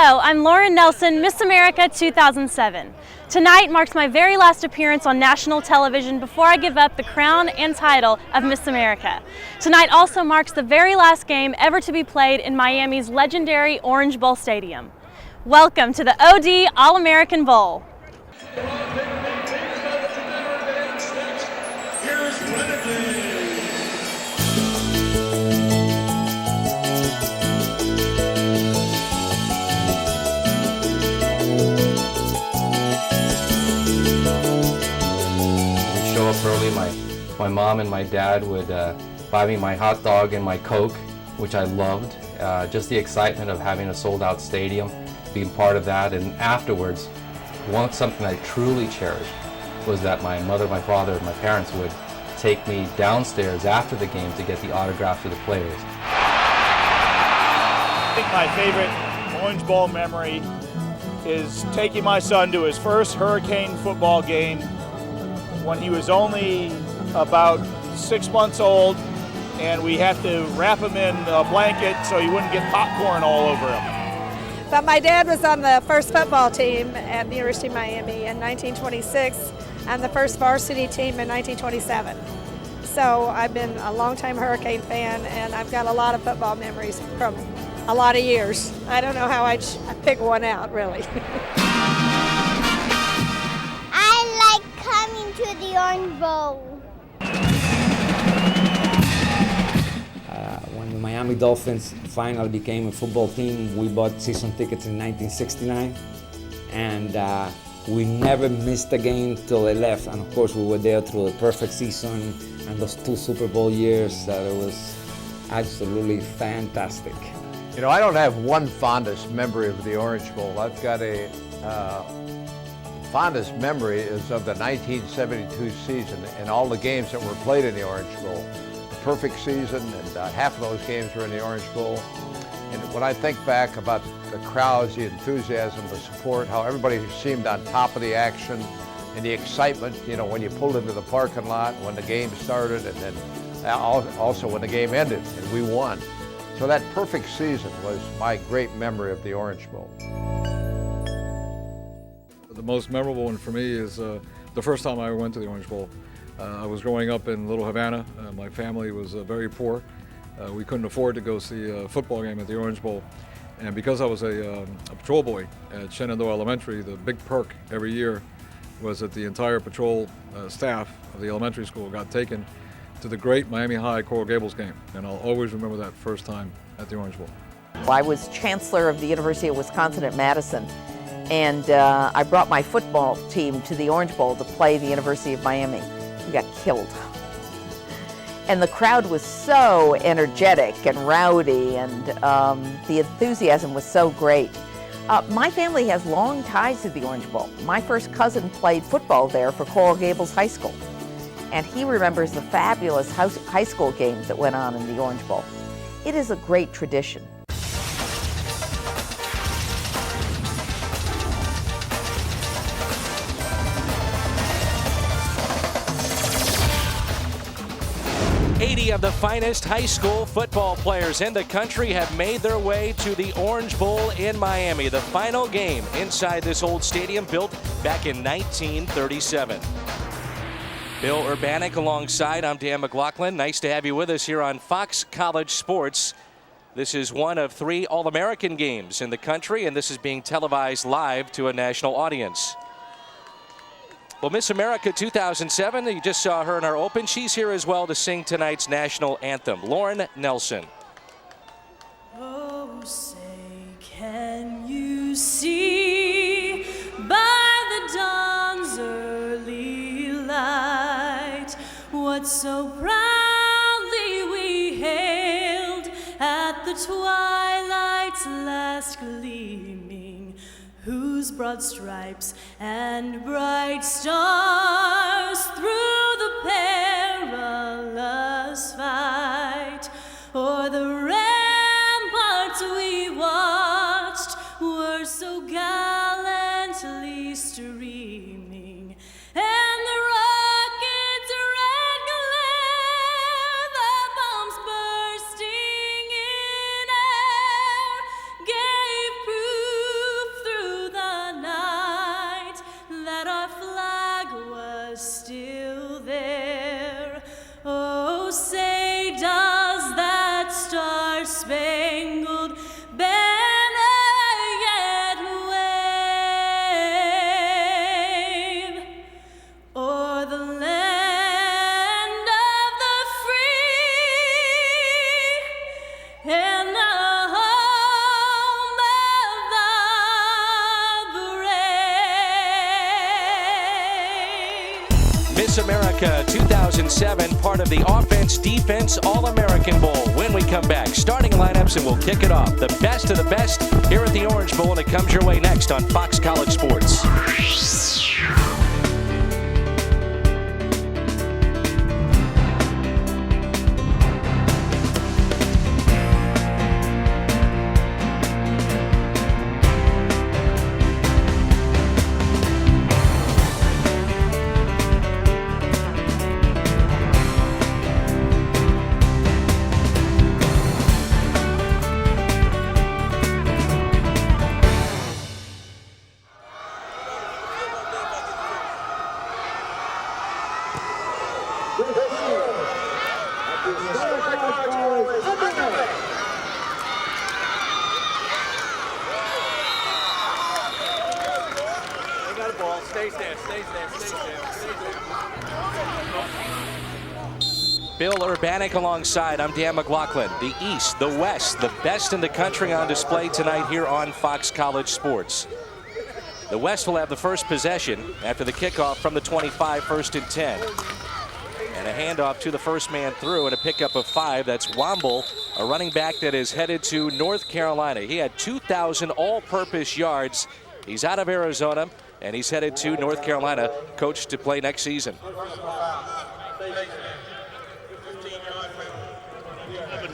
Hello, I'm Lauren Nelson, Miss America 2007. Tonight marks my very last appearance on national television before I give up the crown and title of Miss America. Tonight also marks the very last game ever to be played in Miami's legendary Orange Bowl Stadium. Welcome to the OD All-American Bowl. Early, my mom and my dad would buy me my hot dog and my Coke, which I loved. Just the excitement of having a sold-out stadium, being part of that, and afterwards, something I truly cherished was that my mother, my father, and my parents would take me downstairs after the game to get the autographs of the players. I think my favorite Orange Bowl memory is taking my son to his first Hurricane football game when he was only about 6 months old, and we had to wrap him in a blanket so he wouldn't get popcorn all over him. But my dad was on the first football team at the University of Miami in 1926 and the first varsity team in 1927. So I've been a longtime Hurricane fan, and I've got a lot of football memories from a lot of years. I don't know how I'd pick one out, really. To the Orange Bowl. When the Miami Dolphins finally became a football team, we bought season tickets in 1969, and we never missed a game till they left. And of course, we were there through the perfect season and those 2 Super Bowl years. It was absolutely fantastic. You know, I don't have one fondest memory of the Orange Bowl. I've got a fondest memory is of the 1972 season and all the games that were played in the Orange Bowl. The perfect season, and half of those games were in the Orange Bowl. And when I think back about the crowds, the enthusiasm, the support, how everybody seemed on top of the action, and the excitement, you know, when you pulled into the parking lot, when the game started, and then also when the game ended and we won. So that perfect season was my great memory of the Orange Bowl. The most memorable one for me is the first time I ever went to the Orange Bowl. I was growing up in Little Havana. My family was very poor. We couldn't afford to go see a football game at the Orange Bowl. And because I was a patrol boy at Shenandoah Elementary, the big perk every year was that the entire patrol staff of the elementary school got taken to the great Miami High Coral Gables game. And I'll always remember that first time at the Orange Bowl. I was chancellor of the University of Wisconsin at Madison. And I brought my football team to the Orange Bowl to play the University of Miami. We got killed. And the crowd was so energetic and rowdy, and the enthusiasm was so great. My family has long ties to the Orange Bowl. My first cousin played football there for Coral Gables High School. And he remembers the fabulous high school games that went on in the Orange Bowl. It is a great tradition. Of the finest high school football players in the country have made their way to the Orange Bowl in Miami, the final game inside this old stadium built back in 1937. Bill Urbanek alongside, I'm Dan McLaughlin. Nice to have you with us here on Fox College Sports. This is one of 3 All-American games in the country, and this is being televised live to a national audience. Well, Miss America 2007, you just saw her in our open. She's here as well to sing tonight's national anthem. Lauren Nelson. Oh, say, can you see by the dawn's early light what so proudly we hailed at the twilight's last gleaming, whose broad stripes and bright stars through the perilous fight o'er the ramparts we watched were so gallantly streaming, and the rockets' red glare, the bombs bursting in air, gave proof Miss America 2007, part of the Offense Defense All-American Bowl. When we come back, starting lineups, and we'll kick it off. The best of the best here at the Orange Bowl, and it comes your way next on Fox College Sports. Bill Urbanek alongside. I'm Dan McLaughlin. The East, the West, the best in the country on display tonight here on Fox College Sports. The West will have the first possession after the kickoff from the 25, 1st and 10. And a handoff to the first man through and a pickup of 5. That's Womble, a running back that is headed to North Carolina. He had 2,000 all-purpose yards. He's out of Arizona, and he's headed to North Carolina, coached to play next season.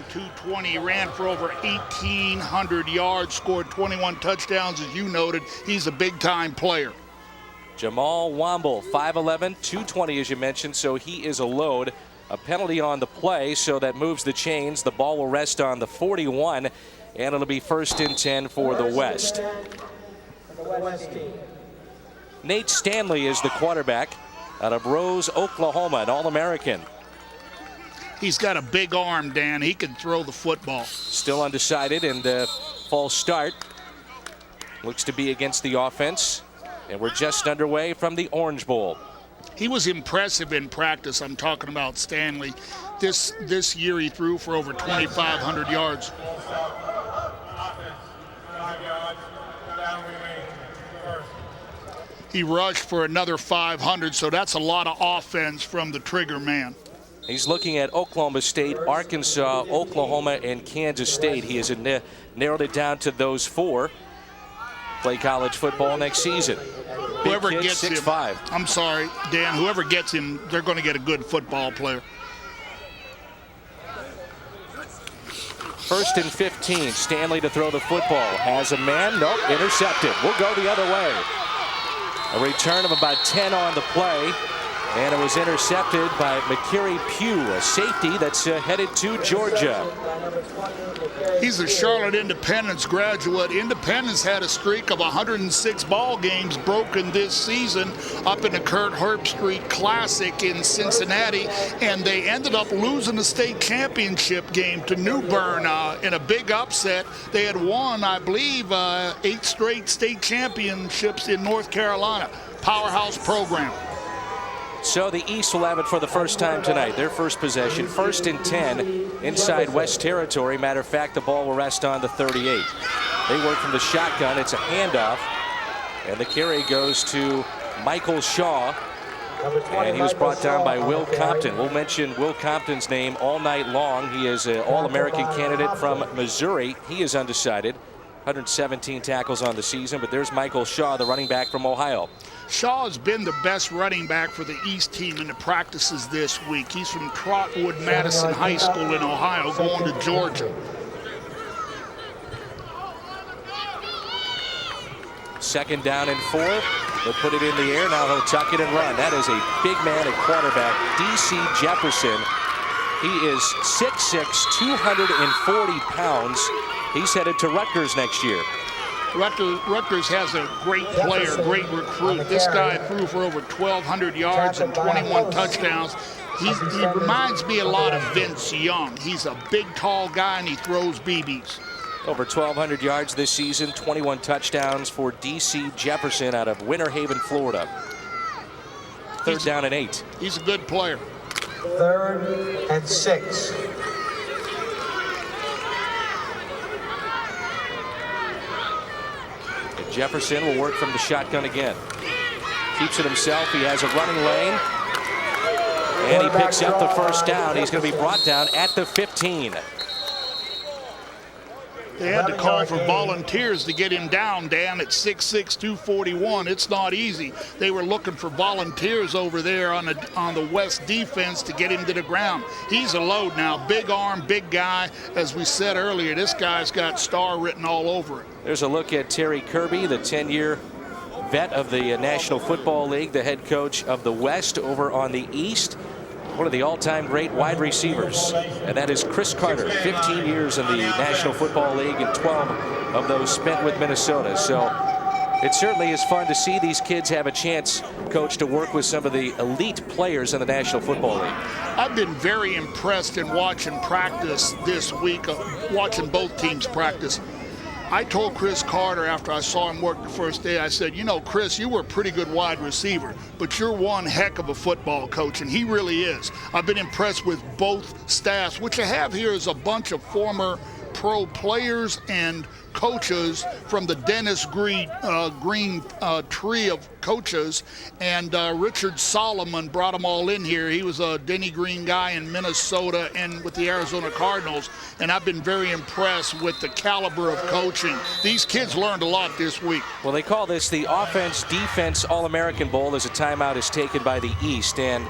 220, ran for over 1,800 yards, scored 21 touchdowns, as you noted. He's a big-time player. Jamal Womble, 5'11", 220 as you mentioned, so he is a load. A penalty on the play, so that moves the chains. The ball will rest on the 41, and it'll be 1st and 10 for the West. Nate Stanley is the quarterback out of Rose, Oklahoma, an All-American. He's got a big arm, Dan. He can throw the football. Still undecided, and false start. Looks to be against the offense. And we're just underway from the Orange Bowl. He was impressive in practice. I'm talking about Stanley. This year he threw for over 2,500 yards. He rushed for another 500, so that's a lot of offense from the trigger man. He's looking at Oklahoma State, Arkansas, Oklahoma, and Kansas State. He has narrowed it down to those 4. Play college football next season. Whoever gets 6'5". him, I'm sorry, Dan, whoever gets him, they're going to get a good football player. 1st and 15. Stanley to throw the football. Has a man. Nope. Intercepted. We'll go the other way. A return of about 10 on the play. And it was intercepted by McCary Pugh, a safety that's headed to Georgia. He's a Charlotte Independence graduate. Independence had a streak of 106 ball games broken this season up in the Kurt Herbstreit Classic in Cincinnati, and they ended up losing the state championship game to New Bern in a big upset. They had won, I believe, 8 straight state championships in North Carolina. Powerhouse program. So the East will have it for the first time tonight. Their first possession, 1st and 10 inside West territory. Matter of fact, the ball will rest on the 38. They work from the shotgun. It's a handoff. And the carry goes to Michael Shaw. And he was brought down by Will Compton. We'll mention Will Compton's name all night long. He is an All-American candidate from Missouri. He is undecided. 117 tackles on the season, but there's Michael Shaw, the running back from Ohio. Shaw has been the best running back for the East team in the practices this week. He's from Trotwood Madison High School in Ohio, going to Georgia. 2nd down and 4. They'll put it in the air. Now he'll tuck it and run. That is a big man at quarterback, D.C. Jefferson. He is 6'6", 240 pounds. He's headed to Rutgers next year. Rutgers has a great player, great recruit. This guy threw for over 1,200 yards and 21 touchdowns. He reminds me a lot of Vince Young. He's a big, tall guy, and he throws BBs. Over 1,200 yards this season, 21 touchdowns for D.C. Jefferson out of Winter Haven, Florida. 3rd down and 8. He's a good player. 3rd and 6. Jefferson will work from the shotgun again. Keeps it himself. He has a running lane. And he picks up the first down. He's going to be brought down at the 15. They had to call for volunteers to get him down, Dan, at 6'6", 241. It's not easy. They were looking for volunteers over there on the West defense to get him to the ground. He's a load now. Big arm, big guy. As we said earlier, this guy's got star written all over it. There's a look at Terry Kirby, the 10-year vet of the National Football League, the head coach of the West over on the East. One of the all-time great wide receivers, and that is Chris Carter. 15 years in the National Football League and 12 of those spent with Minnesota. So it certainly is fun to see these kids have a chance, Coach, to work with some of the elite players in the National Football League. I've been very impressed in watching practice this week, watching both teams practice. I told Chris Carter after I saw him work the first day, I said, you know, Chris, you were a pretty good wide receiver, but you're one heck of a football coach, and he really is. I've been impressed with both staffs. What you have here is a bunch of former pro players and coaches from the Dennis Green tree of coaches, and Richard Solomon brought them all in here. He was a Denny Green guy in Minnesota and with the Arizona Cardinals, and I've been very impressed with the caliber of coaching. These kids learned a lot this week. Well, they call this the Offense-Defense All-American Bowl as a timeout is taken by the East, and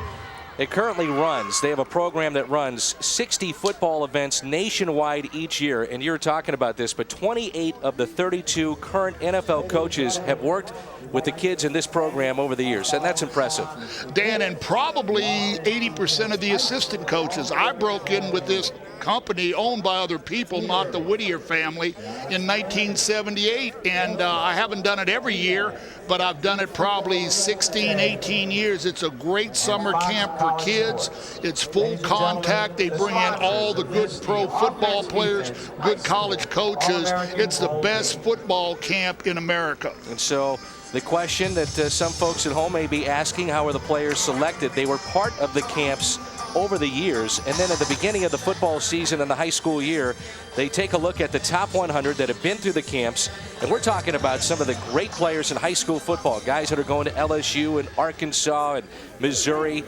it currently runs. They have a program that runs 60 football events nationwide each year. And you're talking about this, but 28 of the 32 current NFL coaches have worked with the kids in this program over the years. And that's impressive. Dan, and probably 80% of the assistant coaches. I broke in with this company owned by other people, not the Whittier family, in 1978. And I haven't done it every year, but I've done it probably 16, 18 years. It's a great summer camp for kids. It's full contact. They bring in all the good pro football players, good college coaches. It's the best football camp in America. And so the question that some folks at home may be asking, how are the players selected? They were part of the camps over the years, and then at the beginning of the football season and the high school year, they take a look at the top 100 that have been through the camps, and we're talking about some of the great players in high school football, guys that are going to LSU and Arkansas and Missouri,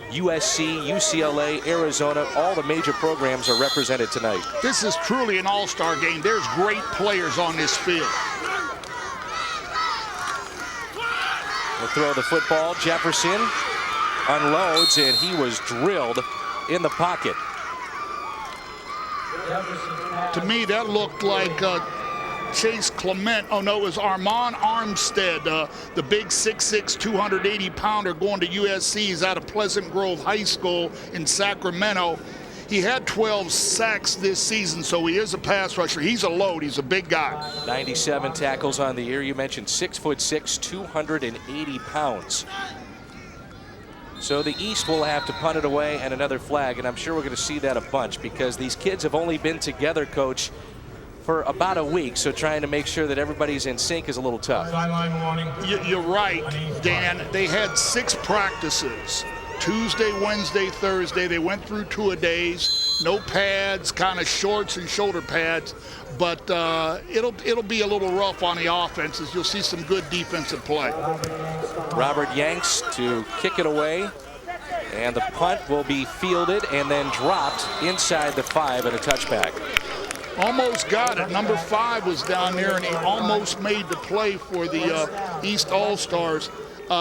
USC, UCLA, Arizona. All the major programs are represented tonight. This is truly an all-star game. There's great players on this field. We'll throw the football. Jefferson unloads, and he was drilled in the pocket. To me, that looked like Chase Clement. Oh, no, it was Armand Armstead, the big 6'6", 280-pounder going to USC. He's out of Pleasant Grove High School in Sacramento. He had 12 sacks this season, so he is a pass rusher. He's a load. He's a big guy. 97 tackles on the year. You mentioned 6'6", 280 pounds. So the East will have to punt it away and another flag, and I'm sure we're going to see that a bunch because these kids have only been together, Coach, for about a week, so trying to make sure that everybody's in sync is a little tough. You're right, Dan. They had 6 practices. Tuesday, Wednesday, Thursday. They went through 2-a-days. No pads, kind of shorts and shoulder pads. But it'll be a little rough on the offenses. You'll see some good defensive play. Robert Yanks to kick it away. And the punt will be fielded and then dropped inside the 5 and a touchback. Almost got it. Number 5 was down there, and he almost made the play for the East All-Stars.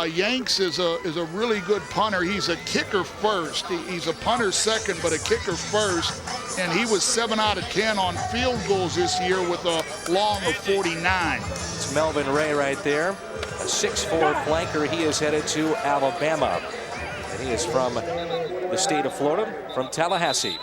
Yanks is a really good punter. He's a kicker first. He's a punter second, but a kicker first. And he was 7 out of 10 on field goals this year with a long of 49. It's Melvin Ray right there, a 6'4" flanker. He is headed to Alabama. And he is from the state of Florida, from Tallahassee.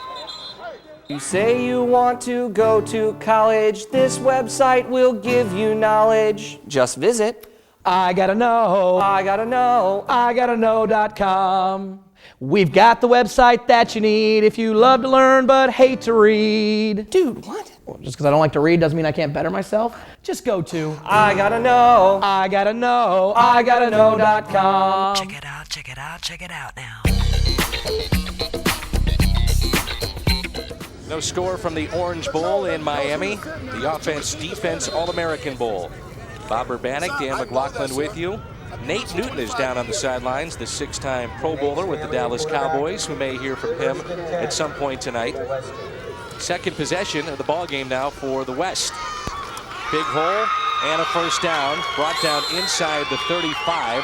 You say you want to go to college. This website will give you knowledge. Just visit I gotta know, I gotta know.com. We've got the website that you need if you love to learn but hate to read. Dude, what? Well, just because I don't like to read doesn't mean I can't better myself. Just go to I gotta know, I gotta know, I gotta know.com. Check it out, check it out, check it out now. No score from the Orange Bowl in Miami, the Offense-Defense All-American Bowl. Bob Urbanek, Dan McLaughlin with you. Nate Newton is down on the sidelines, the 6-time Pro Bowler with the Dallas Cowboys. We may hear from him at some point tonight. Second possession of the ball game now for the West. Big hole and a first down, brought down inside the 35.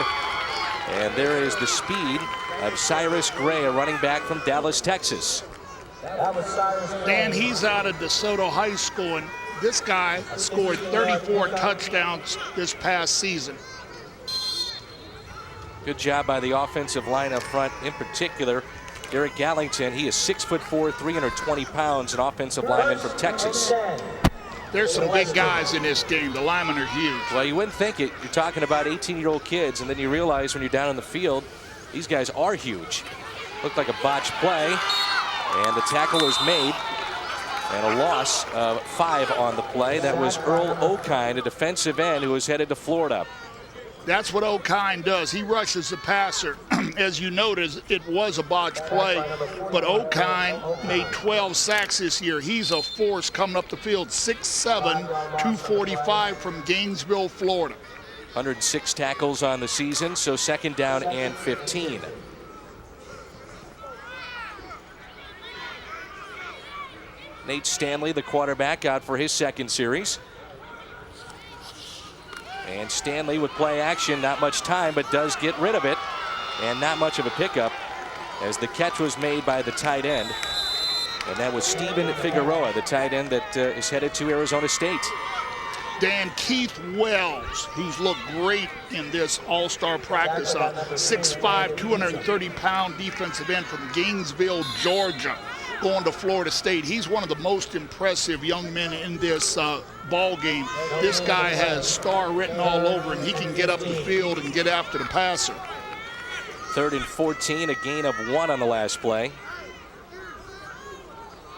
And there is the speed of Cyrus Gray, a running back from Dallas, Texas. Dan, he's out of DeSoto High School, and this guy scored 34 touchdowns this past season. Good job by the offensive line up front, in particular Derek Gallington. He is 6'4", 320 pounds, an offensive lineman from Texas. There's some big guys in this game. The linemen are huge. Well, you wouldn't think it. You're talking about 18-year-old kids, and then you realize when you're down in the field, these guys are huge. Looked like a botched play, and the tackle is made, and a loss of 5 on the play. That was Earl Okine, a defensive end who was headed to Florida. That's what Okine does. He rushes the passer. As you noticed, it was a botched play, but Okine made 12 sacks this year. He's a force coming up the field, 6'7", 245 from Gainesville, Florida. 106 tackles on the season, so second down and 15. Nate Stanley, the quarterback, out for his second series. And Stanley with play action, not much time, but does get rid of it. And not much of a pickup as the catch was made by the tight end. And that was Steven Figueroa, the tight end that is headed to Arizona State. Dan, Keith Wells, who's looked great in this all-star practice, a 6'5", 230-pound defensive end from Gainesville, Georgia, going to Florida State. He's one of the most impressive young men in this ball game. This guy has star written all over him. He can get up the field and get after the passer. 3rd and 14, a gain of 1 on the last play.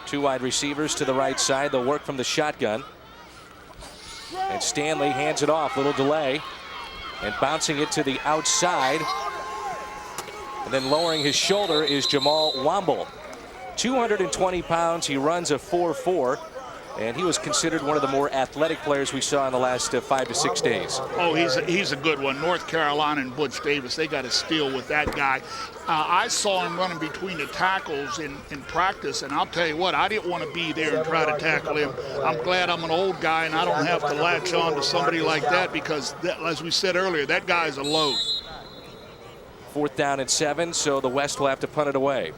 2 wide receivers to the right side. They'll work from the shotgun. And Stanley hands it off, little delay, and bouncing it to the outside. And then lowering his shoulder is Jamal Womble. 220 pounds, he runs a 4.4, and he was considered one of the more athletic players we saw in the last 5 to 6 days. Oh, he's a good one. North Carolina and Butch Davis, they got a steal with that guy. I saw him running between the tackles in practice, and I'll tell you what, I didn't want to be there and try to tackle him. I'm glad I'm an old guy and I don't have to latch on to somebody like that because, as we said earlier, that guy's a load. 4th down and 7, so the West will have to punt it away.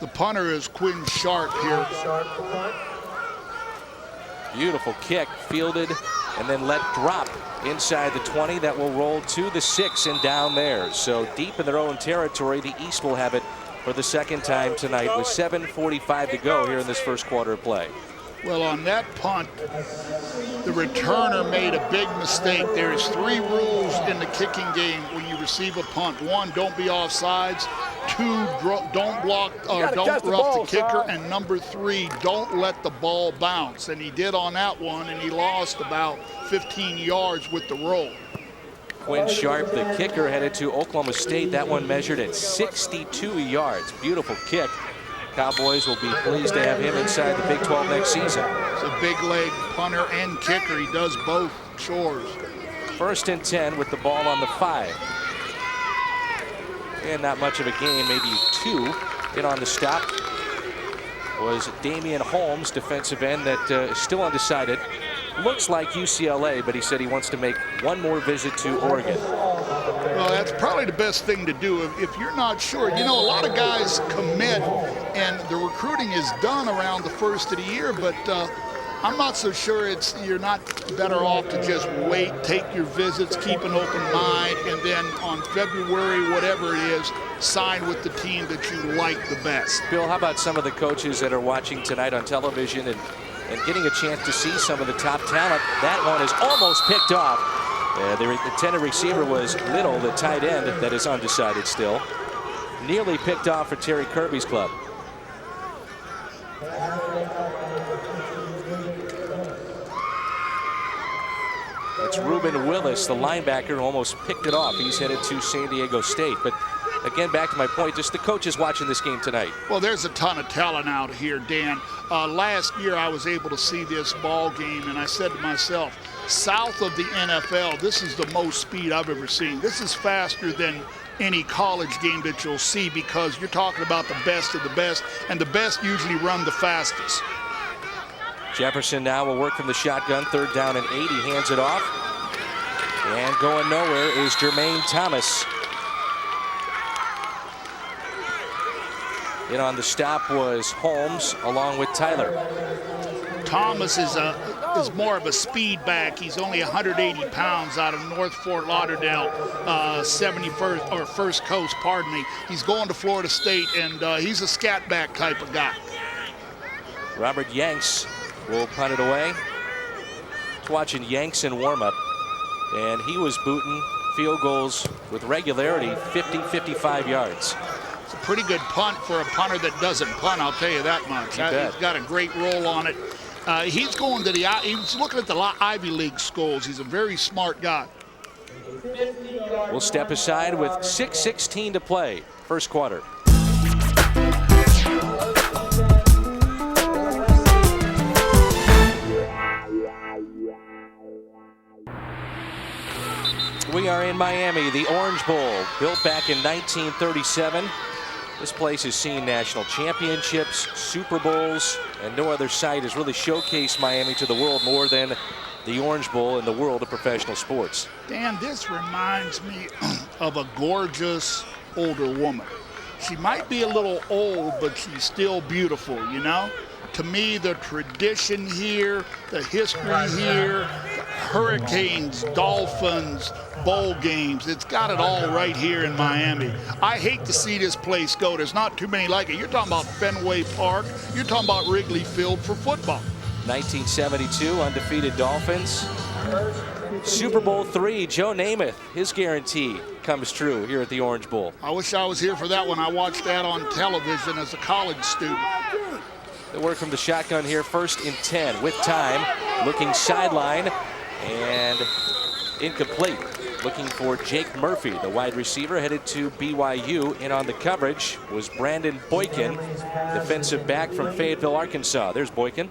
The punter is Quinn Sharp here. Beautiful kick, fielded and then let drop inside the 20. That will roll to the 6 and down there. So deep in their own territory, the East will have it for the second time tonight with 7:45 to go here in this first quarter of play. Well, on that punt, the returner made a big mistake. There's 3 rules in the kicking game when you receive a punt. 1, don't be offsides. 2, don't block or don't rough the kicker. And number 3, don't let the ball bounce. And he did on that one, and he lost about 15 yards with the roll. Quinn Sharp, the kicker, headed to Oklahoma State. That one measured at 62 yards. Beautiful kick. Cowboys will be pleased to have him inside the Big 12 next season. It's a big leg punter and kicker. He does both chores. 1st and 10 with the ball on the 5. And not much of a gain, maybe 2. In on the stop was Damian Holmes, defensive end that is still undecided. Looks like UCLA, but he said he wants to make one more visit to Oregon. Well, that's probably the best thing to do if you're not sure. You know, a lot of guys commit, and the recruiting is done around the first of the year, but I'm not so sure you're not better off to just wait, take your visits, keep an open mind, and then on February, whatever it is, sign with the team that you like the best. Bill, how about some of the coaches that are watching tonight on television and getting a chance to see some of the top talent? That one is almost picked off. The intended receiver was Little, the tight end that is undecided still. Nearly picked off for Terry Kirby's club. It's Reuben Willis, the linebacker, who almost picked it off. He's headed to San Diego State. But again, back to my point, just the coaches watching this game tonight. Well, there's a ton of talent out here, Dan. Last year I was able to see this ball game, and I said to myself, south of the NFL, this is the most speed I've ever seen. This is faster than any college game that you'll see, because you're talking about the best of the best, and the best usually run the fastest. Jefferson now will work from the shotgun, 3rd down and 8. He hands it off. And going nowhere is Jermaine Thomas. In on the stop was Holmes along with Tyler. Thomas is more of a speed back. He's only 180 pounds out of North Fort Lauderdale, 71st or First Coast, pardon me. He's going to Florida State, and he's a scat back type of guy. Robert Yanks will punt it away. Just watching Yanks in warm-up, and he was booting field goals with regularity, 50, 55 yards. It's a pretty good punt for a punter that doesn't punt, I'll tell you that much. He's got a great roll on it. He's going to he's looking at the Ivy League schools. He's a very smart guy. We'll step aside with 6:16 to play, first quarter. We are in Miami, the Orange Bowl, built back in 1937. This place has seen national championships, Super Bowls, and no other site has really showcased Miami to the world more than the Orange Bowl in the world of professional sports. Dan, this reminds me of a gorgeous older woman. She might be a little old, but she's still beautiful, you know? To me, the tradition here, the history here, Hurricanes, Dolphins, bowl games, it's got it all right here in Miami. I hate to see this place go. There's not too many like it. You're talking about Fenway Park. You're talking about Wrigley Field for football. 1972, undefeated Dolphins. Super Bowl III, Joe Namath, his guarantee comes true here at the Orange Bowl. I wish I was here for that one. I watched that on television as a college student. They work from the shotgun here, 1st and 10 with time, looking sideline and incomplete. Looking for Jake Murphy, the wide receiver headed to BYU. In on the coverage was Brandon Boykin, defensive back from Fayetteville, Arkansas. There's Boykin.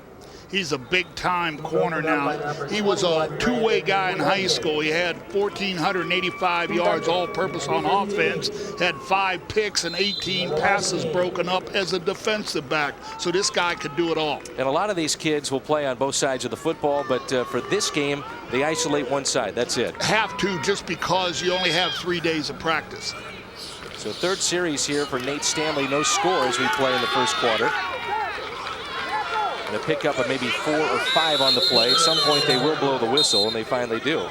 He's a big-time corner now. He was a two-way guy in high school. He had 1,485 yards all-purpose on offense, had 5 picks and 18 passes broken up as a defensive back. So this guy could do it all. And a lot of these kids will play on both sides of the football, but for this game, they isolate one side. That's it. Have to, just because you only have 3 days of practice. So 3rd series here for Nate Stanley. No score as we play in the first quarter. And a pickup of maybe 4 or 5 on the play. At some point they will blow the whistle, and they finally do.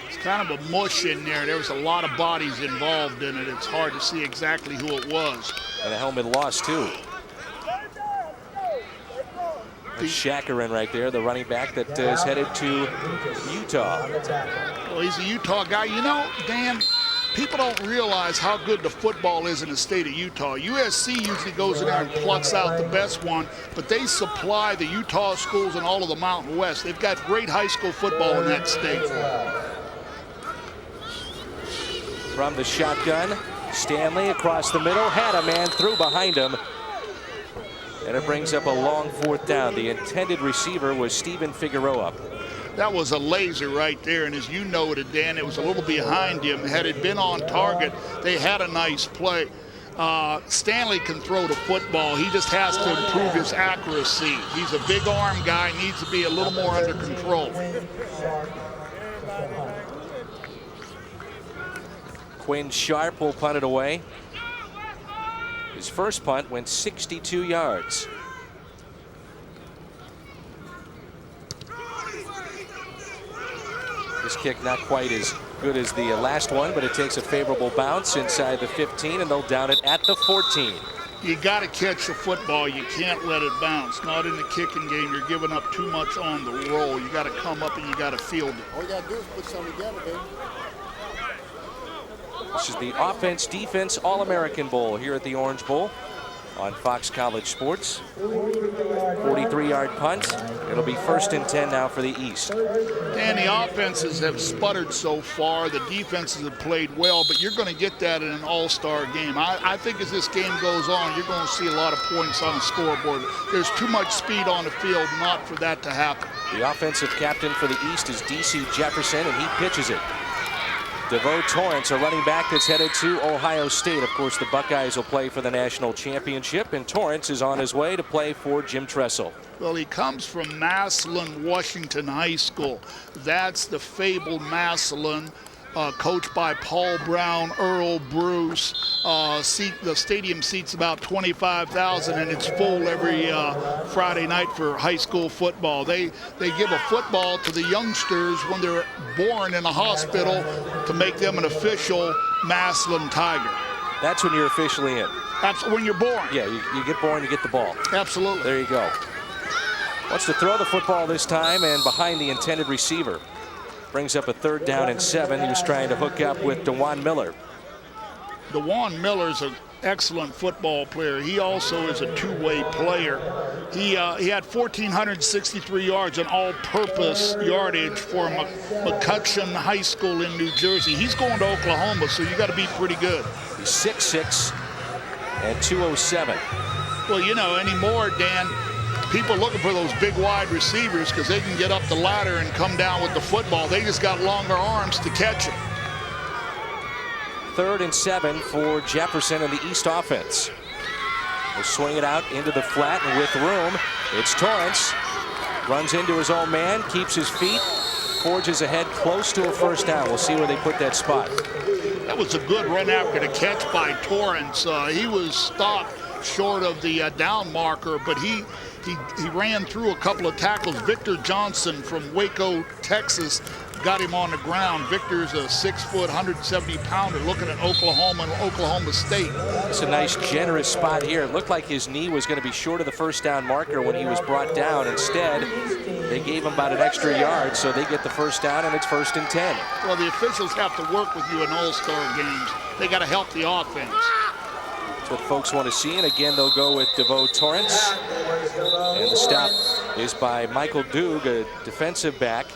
It's kind of a mush in there. There was a lot of bodies involved in it. It's hard to see exactly who it was. And a helmet loss too. Shakarin right there, the running back that is headed to Utah. Well, he's a Utah guy. You know, Dan, people don't realize how good the football is in the state of Utah. USC usually goes in there and plucks out the best one, but they supply the Utah schools and all of the Mountain West. They've got great high school football in that state. From the shotgun, Stanley across the middle, had a man through behind him. And it brings up a long 4th down. The intended receiver was Steven Figueroa. That was a laser right there, and as you noted, Dan, it was a little behind him. Had it been on target, they had a nice play. Stanley can throw the football. He just has to improve his accuracy. He's a big arm guy, needs to be a little more under control. Quinn Sharp will punt it away. His first punt went 62 yards. This kick not quite as good as the last one, but it takes a favorable bounce inside the 15, and they'll down it at the 14. You got to catch the football. You can't let it bounce. Not in the kicking game. You're giving up too much on the roll. You got to come up and you got to field it. All you got to do is put something together, baby. This is the Offense Defense All-American Bowl here at the Orange Bowl. on Fox College Sports. 43-yard punt. It'll be 1st and 10 now for the East. And the offenses have sputtered so far. The defenses have played well, but you're going to get that in an all-star game. I think as this game goes on, you're going to see a lot of points on the scoreboard. There's too much speed on the field not for that to happen. The offensive captain for the East is D.C. Jefferson, and he pitches it. DeVoe Torrance, a running back that's headed to Ohio State. Of course, the Buckeyes will play for the national championship, and Torrance is on his way to play for Jim Tressel. Well, he comes from Massillon, Washington High School. That's the fabled Massillon, coached by Paul Brown, Earl Bruce. The stadium seats about 25,000, and it's full every Friday night for high school football. They give a football to the youngsters when they're born in a hospital to make them an official Massillon Tiger. That's when you're officially in. That's when you're born. Yeah, you get born, you get the ball. Absolutely. There you go. Wants to throw the football this time, and behind the intended receiver. Brings up a 3rd down and 7. He was trying to hook up with DeJuan Miller. DeJuan Miller's an excellent football player. He also is a two-way player. He had 1,463 yards and all-purpose yardage for McCutcheon High School in New Jersey. He's going to Oklahoma, so you got to be pretty good. He's 6'6" and 207. Well, you know, anymore, Dan, people looking for those big wide receivers because they can get up the ladder and come down with the football. They just got longer arms to catch them. 3rd and 7 for Jefferson and the East offense. We'll swing it out into the flat, and with room, it's Torrance. Runs into his own man, keeps his feet, forges ahead close to a 1st down. We'll see where they put that spot. That was a good run after the catch by Torrance. He was stopped short of the down marker, but he ran through a couple of tackles. Victor Johnson from Waco, Texas, got him on the ground. Victor's a 6-foot, 170-pounder looking at Oklahoma and Oklahoma State. It's a nice, generous spot here. It looked like his knee was going to be short of the 1st down marker when he was brought down. Instead, they gave him about an extra yard, so they get the 1st down, and it's 1st and 10. Well, the officials have to work with you in all-star games. They got to help the offense. That's what folks want to see, and again, they'll go with DeVoe Torrance. And the stop is by Michael Doug, a defensive back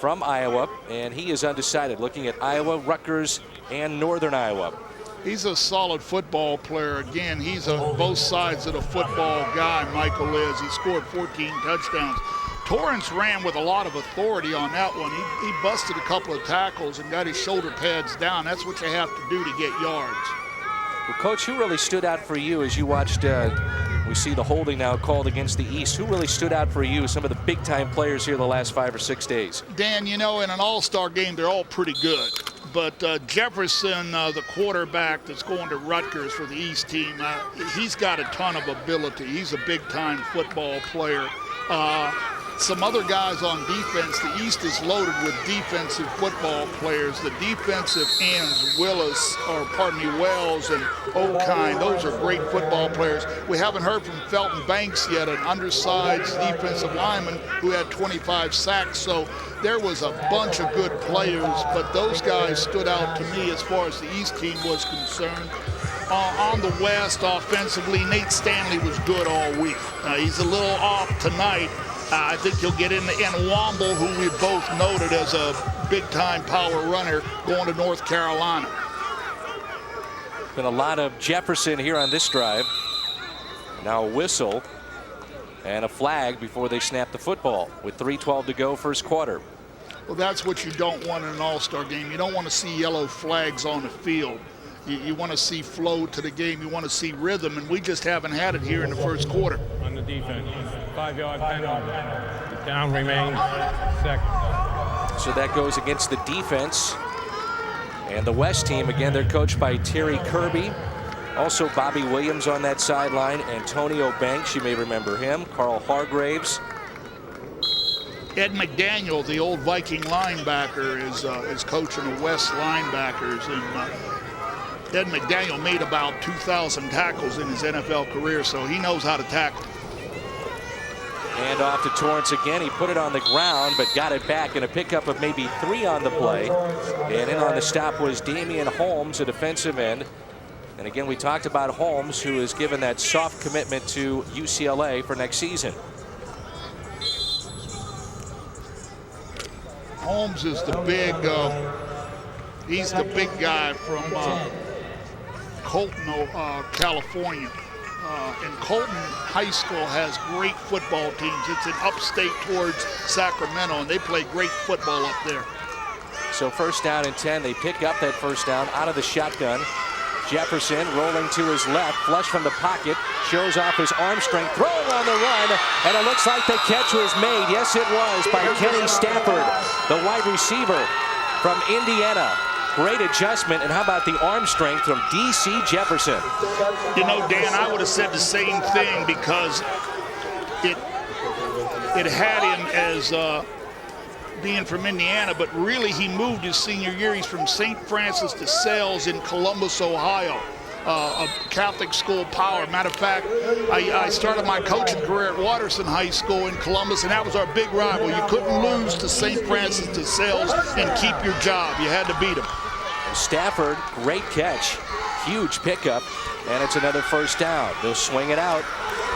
from Iowa, and he is undecided, looking at Iowa, Rutgers, and Northern Iowa. He's a solid football player. Again, he's on both sides of the football guy, Michael is. He scored 14 touchdowns. Torrance ran with a lot of authority on that one. He busted a couple of tackles and got his shoulder pads down. That's what you have to do to get yards. Well, Coach, who really stood out for you as you watched, we see the holding now called against the East. Who really stood out for you, some of the big-time players here the last 5 or 6 days? Dan, you know, in an all-star game, they're all pretty good. But Jefferson, the quarterback that's going to Rutgers for the East team, he's got a ton of ability. He's a big-time football player. Some other guys on defense, the East is loaded with defensive football players. The defensive ends, Wells and O'Kine, those are great football players. We haven't heard from Felton Banks yet, an undersized defensive lineman who had 25 sacks. So there was a bunch of good players, but those guys stood out to me as far as the East team was concerned. On the West, offensively, Nate Stanley was good all week. He's a little off tonight. I think he'll get in the Womble, who we both noted as a big-time power runner going to North Carolina. Been a lot of Jefferson here on this drive. Now a whistle and a flag before they snap the football with 3:12 to go, 1st quarter. Well, that's what you don't want in an all-star game. You don't want to see yellow flags on the field. You want to see flow to the game. You want to see rhythm, and we just haven't had it here in the 1st quarter. On the defense, 5-yard penalty. The down remains 2nd. So that goes against the defense. And the West team, again, they're coached by Terry Kirby. Also Bobby Williams on that sideline. Antonio Banks, you may remember him. Carl Hargraves. Ed McDaniel, the old Viking linebacker, is coaching the West linebackers. And Ed McDaniel made about 2,000 tackles in his NFL career, so he knows how to tackle. And off to Torrance again. He put it on the ground, but got it back in a pickup of maybe 3 on the play. And in on the stop was Damian Holmes, a defensive end And again, we talked about Holmes, who is given that soft commitment to UCLA for next season. Holmes is the big, he's the big guy from Colton, California. And Colton High School has great football teams. It's in upstate towards Sacramento, and they play great football up there. So 1st down and 10. They pick up that 1st down out of the shotgun. Jefferson rolling to his left, flush from the pocket, shows off his arm strength, throwing on the run, and it looks like the catch was made. Yes, it was, by Kenny Stafford, the wide receiver from Indiana. Great adjustment, and how about the arm strength from D.C. Jefferson? You know, Dan, I would have said the same thing because it had him as being from Indiana, but really he moved his senior year. He's from St. Francis de Sales in Columbus, Ohio, a Catholic school power. Matter of fact, I started my coaching career at Watterson High School in Columbus, and that was our big rival. You couldn't lose to St. Francis de Sales and keep your job. You had to beat them. Stafford, great catch, huge pickup, and it's another 1st down. They'll swing it out,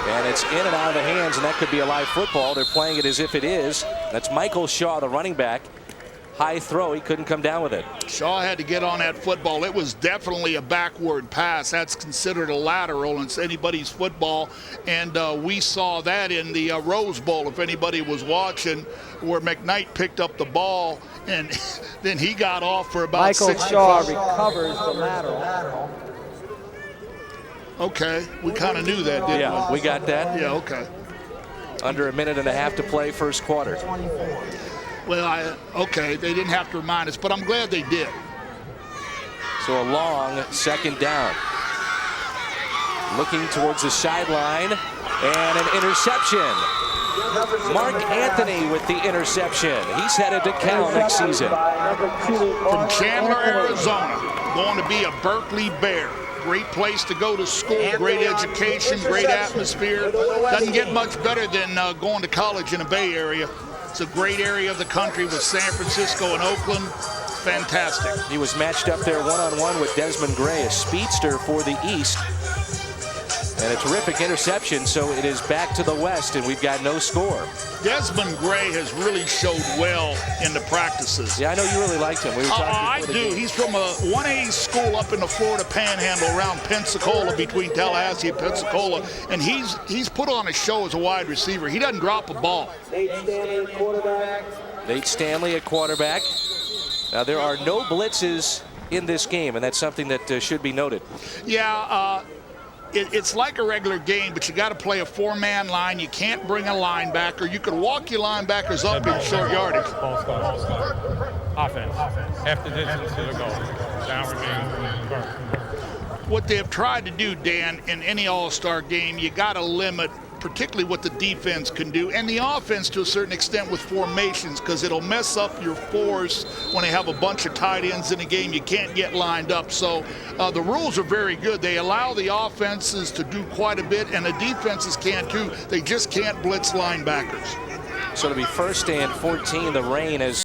and it's in and out of the hands, and that could be a live football. They're playing it as if it is. That's Michael Shaw, the running back. High throw, he couldn't come down with it. Shaw had to get on that football. It was definitely a backward pass. That's considered a lateral, and it's anybody's football. And we saw that in the Rose Bowl, if anybody was watching, where McKnight picked up the ball, and then he got off for about Michael 6 Shaw recovers the lateral. Okay, we kind of knew that, didn't we? Yeah, we got that. Yeah, okay. Under a minute and a half to play, 1st quarter. Well, okay, they didn't have to remind us, but I'm glad they did. So a long 2nd down. Looking towards the sideline, and an interception. Mark Anthony with the interception. He's headed to Cal next season. From Chandler, Arizona, going to be a Berkeley Bear. Great place to go to school, great education, great atmosphere. Doesn't get much better than going to college in the Bay Area. It's a great area of the country with San Francisco and Oakland. Fantastic. He was matched up there one-on-one with Desmond Gray, a speedster for the East. And a terrific interception, so it is back to the West, and we've got no score. Desmond Gray has really showed well in the practices. Yeah, I know you really liked him. We were talking I do. He's from a 1A school up in the Florida Panhandle around Pensacola, between Tallahassee and Pensacola, and he's put on a show as a wide receiver. He doesn't drop a ball. Nate Stanley at quarterback. Now, there are no blitzes in this game, and that's something that should be noted. Yeah, it's like a regular game, but you got to play a 4-man line. You can't bring a linebacker. You can walk your linebackers up in short yardage. Offense. Half the distance to the goal. Down remains. What they've tried to do, Dan, in any all-star game, you got to limit particularly what the defense can do, and the offense to a certain extent with formations, because it'll mess up your force when they have a bunch of tight ends in a game. You can't get lined up. So the rules are very good. They allow the offenses to do quite a bit, and the defenses can too. They just can't blitz linebackers. So it'll be 1st and 14. The rain has